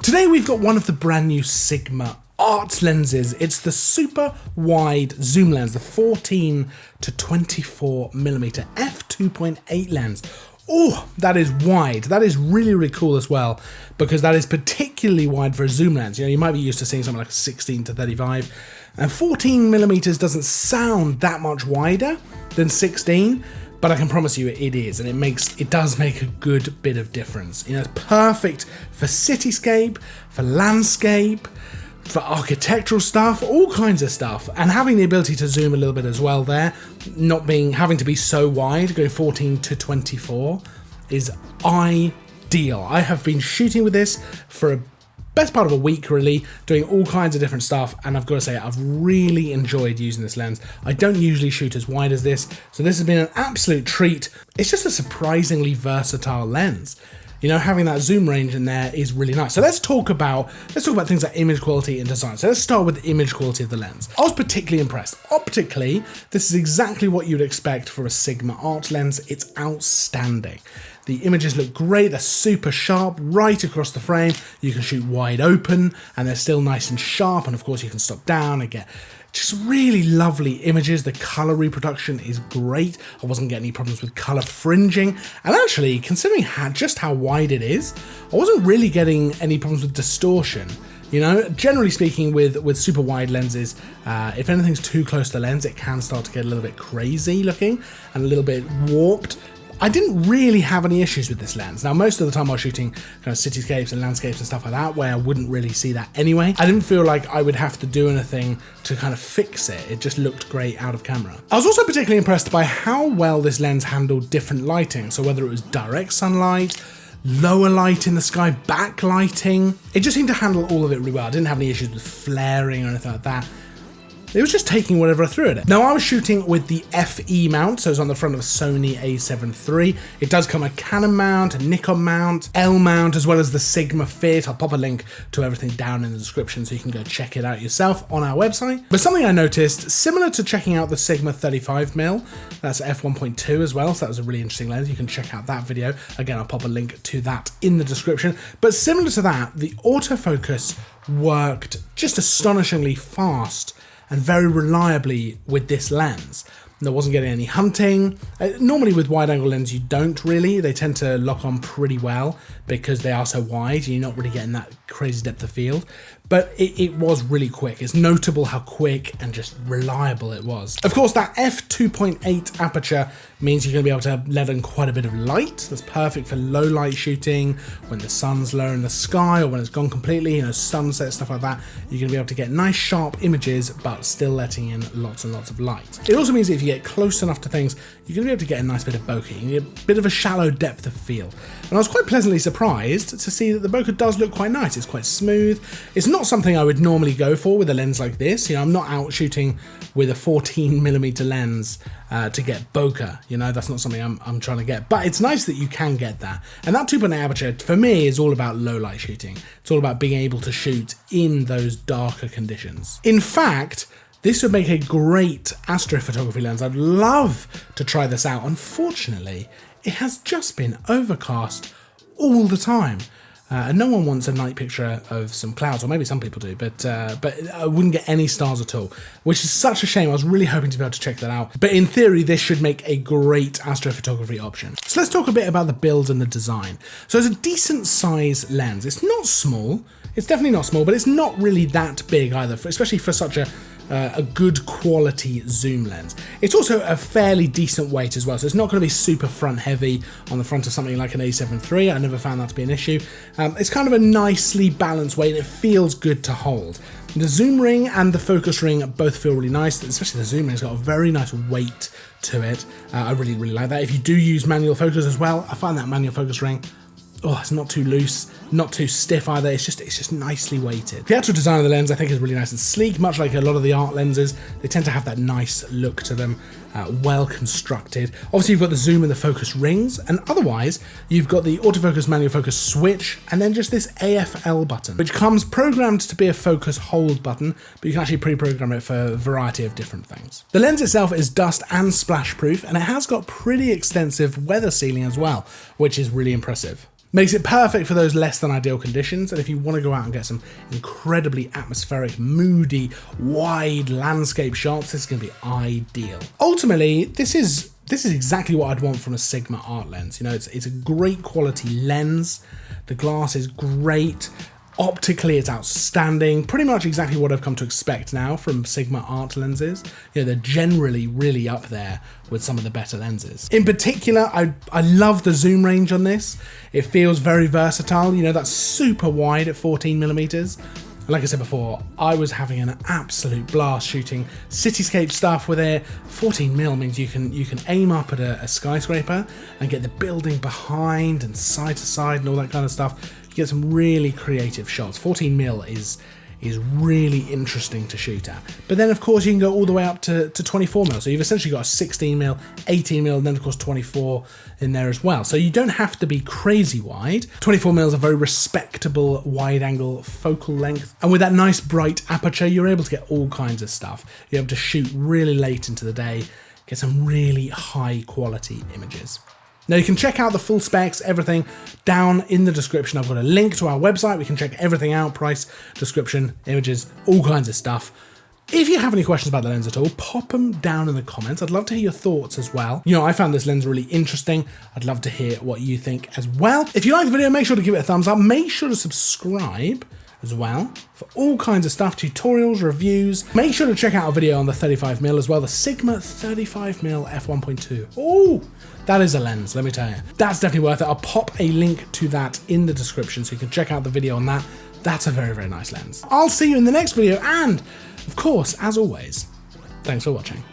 Today we've got one of the brand new Sigma art lenses. It's the super wide zoom lens, the 14 to 24mm f2.8 lens. Oh, that is wide. That is really, really cool as well, because that is particularly wide for a zoom lens. You know, you might be used to seeing something like a 16 to 35, and 14mm doesn't sound that much wider than 16, but I can promise you it is, and it does make a good bit of difference. You know, it's perfect for cityscape, for landscape, for architectural stuff, all kinds of stuff, and having the ability to zoom a little bit as well there, having to be so wide, going 14 to 24 is ideal. I have been shooting with this for a best part of a week really, doing all kinds of different stuff, and I've got to say I've really enjoyed using this lens. I don't usually shoot as wide as this, so this has been an absolute treat. It's just a surprisingly versatile lens. You know, having that zoom range in there is really nice. So let's talk about things like image quality and design. So let's start with the image quality of the lens. I was particularly impressed. Optically, this is exactly what you'd expect for a Sigma art lens. It's outstanding. The images look great, they're super sharp right across the frame. You can shoot wide open and they're still nice and sharp, and of course you can stop down and get just really lovely images. The color reproduction is great. I wasn't getting any problems with color fringing, and actually, considering just how wide it is, I wasn't really getting any problems with distortion. You know, generally speaking, with super wide lenses, if anything's too close to the lens, it can start to get a little bit crazy looking and a little bit warped. I didn't really have any issues with this lens. Now, most of the time I was shooting kind of cityscapes and landscapes and stuff like that, where I wouldn't really see that anyway. I didn't feel like I would have to do anything to kind of fix it. It just looked great out of camera. I was also particularly impressed by how well this lens handled different lighting. So whether it was direct sunlight, lower light in the sky, backlighting, it just seemed to handle all of it really well. I didn't have any issues with flaring or anything like that. It was just taking whatever I threw at it. Now, I was shooting with the FE mount, so it's on the front of a Sony A7 III. It does come a Canon mount, a Nikon mount, L mount, as well as the Sigma Fit. I'll pop a link to everything down in the description so you can go check it out yourself on our website. But something I noticed, similar to checking out the Sigma 35mm, that's f1.2 as well, so that was a really interesting lens. You can check out that video. Again, I'll pop a link to that in the description. But similar to that, the autofocus worked just astonishingly fast and very reliably with this lens. I wasn't getting any hunting. Normally with wide angle lenses you don't really. They tend to lock on pretty well because they are so wide and you're not really getting that crazy depth of field. But it was really quick. It's notable how quick and just reliable it was. Of course, that f2.8 aperture means you're going to be able to let in quite a bit of light. That's perfect for low light shooting, when the sun's low in the sky or when it's gone completely, you know, sunset, stuff like that. You're going to be able to get nice sharp images, but still letting in lots and lots of light. It also means that if you get close enough to things, you're going to be able to get a nice bit of bokeh. You get a bit of a shallow depth of field. And I was quite pleasantly surprised to see that the bokeh does look quite nice. It's quite smooth. It's not something I would normally go for with a lens like this. You know, I'm not out shooting with a 14mm lens to get bokeh. You know, that's not something I'm trying to get. But it's nice that you can get that. And that 2.8 aperture, for me, is all about low light shooting. It's all about being able to shoot in those darker conditions. In fact, this would make a great astrophotography lens. I'd love to try this out. Unfortunately, it has just been overcast all the time. And no one wants a night picture of some clouds, or maybe some people do, but I wouldn't get any stars at all, which is such a shame. I was really hoping to be able to check that out. But in theory, this should make a great astrophotography option. So let's talk a bit about the build and the design. So it's a decent size lens. It's not small. It's definitely not small, but it's not really that big either, especially for such a good quality zoom lens. It's also a fairly decent weight as well, so it's not going to be super front heavy on the front of something like an A7 III. I never found that to be an issue. It's kind of a nicely balanced weight, and it feels good to hold. The zoom ring and the focus ring both feel really nice, especially the zoom ring's got a very nice weight to it. I really, really like that. If you do use manual focus as well, I find that manual focus ring, oh, it's not too loose, not too stiff either. It's just nicely weighted. The actual design of the lens I think is really nice and sleek, much like a lot of the art lenses. They tend to have that nice look to them, well constructed. Obviously you've got the zoom and the focus rings, and otherwise you've got the autofocus manual focus switch, and then just this AFL button, which comes programmed to be a focus hold button, but you can actually pre-program it for a variety of different things. The lens itself is dust and splash proof, and it has got pretty extensive weather sealing as well, which is really impressive. Makes it perfect for those less than ideal conditions, and if you want to go out and get some incredibly atmospheric, moody, wide landscape shots, this is going to be ideal. Ultimately, this is exactly what I'd want from a Sigma art lens. You know, it's a great quality lens. The glass is great. Optically, it's outstanding. Pretty much exactly what I've come to expect now from Sigma art lenses. You know, they're generally really up there with some of the better lenses. In particular, I love the zoom range on this. It feels very versatile. You know, that's super wide at 14mm. Like I said before, I was having an absolute blast shooting cityscape stuff with it. 14mm means you can aim up at a skyscraper and get the building behind and side to side and all that kind of stuff. You get some really creative shots. 14mm is really interesting to shoot at. But then of course you can go all the way up to 24mm. So you've essentially got a 16mm, 18mm, and then of course 24 in there as well. So you don't have to be crazy wide. 24mm is a very respectable wide angle focal length. And with that nice bright aperture, you're able to get all kinds of stuff. You're able to shoot really late into the day, get some really high quality images. Now you can check out the full specs, everything, down in the description. I've got a link to our website. We can check everything out, price, description, images, all kinds of stuff. If you have any questions about the lens at all, pop them down in the comments. I'd love to hear your thoughts as well. You know, I found this lens really interesting. I'd love to hear what you think as well. If you like the video, make sure to give it a thumbs up. Make sure to subscribe as well for all kinds of stuff, tutorials, reviews. Make sure to check out our video on the 35mm as well, the Sigma 35mm f1.2. Oh, that is a lens, let me tell you. That's definitely worth it. I'll pop a link to that in the description so you can check out the video on that. That's a very, very nice lens. I'll see you in the next video, and of course, as always, thanks for watching.